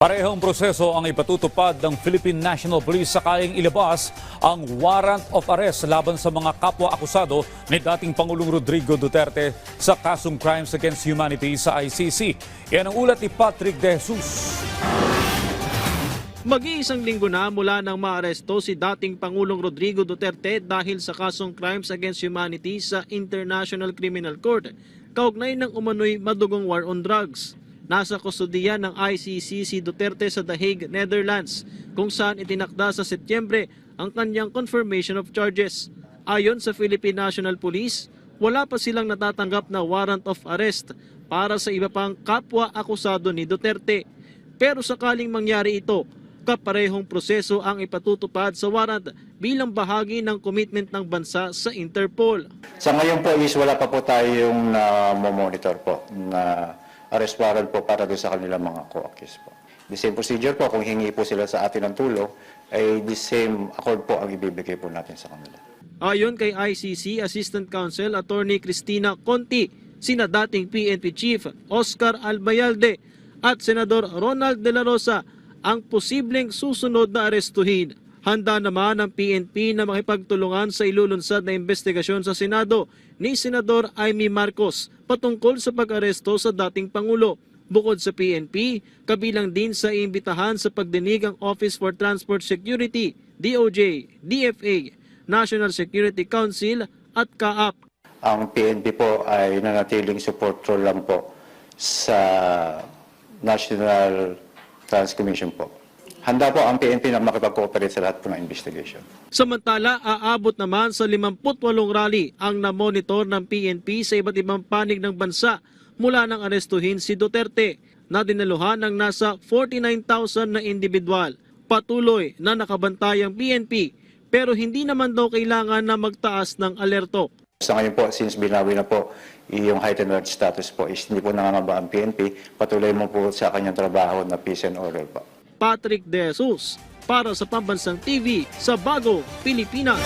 Parehong proseso ang ipatutupad ng Philippine National Police sakaling ilabas ang warrant of arrest laban sa mga kapwa-akusado ni dating Pangulong Rodrigo Duterte sa kasong Crimes Against Humanity sa ICC. Yan ang ulat ni Patrick De Jesus. Mag-iisang linggo na mula nang maaresto si dating Pangulong Rodrigo Duterte dahil sa kasong Crimes Against Humanity sa International Criminal Court, kaugnay ng umano'y madugong war on drugs. Nasa kustodiya ng ICC si Duterte sa The Hague, Netherlands, kung saan itinakda sa Setyembre ang kanyang confirmation of charges. Ayon sa Philippine National Police, wala pa silang natatanggap na warrant of arrest para sa iba pang kapwa-akusado ni Duterte. Pero sakaling mangyari ito, kaparehong proseso ang ipatutupad sa warrant bilang bahagi ng commitment ng bansa sa Interpol. Sa ngayon po is wala pa po tayong monitor po na arrest warrant po para doon sa kanilang mga co-accused po. The same procedure po, kung hingi po sila sa atin ng tulong, ay the same accord po ang ibibigay po natin sa kanila. Ayon kay ICC Assistant Counsel Attorney Cristina Conti, sina dating PNP Chief Oscar Albayalde at Senador Ronald De La Rosa ang posibleng susunod na arestuhin. Handa naman ang PNP na makipagtulungan sa ilulunsad na investigasyon sa Senado ni Senador Amy Marcos patungkol sa pag-aresto sa dating Pangulo. Bukod sa PNP, kabilang din sa iimbitahan sa pagdinig ang Office for Transport Security, DOJ, DFA, National Security Council at CAAP. Ang PNP po ay nanatiling support role lang po sa National Trans Commission po. Handa po ang PNP na makipag-cooperate sa lahat po ng investigation. Samantala, aabot naman sa 58 rally ang namonitor ng PNP sa iba't ibang panig ng bansa mula nang arestuhin si Duterte na dinaluhan ng nasa 49,000 na individual. Patuloy na nakabantay ang PNP pero hindi naman daw kailangan na magtaas ng alerto. Sa ngayon po, since binawi na po yung heightened alert status po, is hindi po nangangamba ang PNP, patuloy mo po sa kanyang trabaho na peace and order po. Patrick De Jesus para sa Pambansang TV sa Bagong Pilipinas.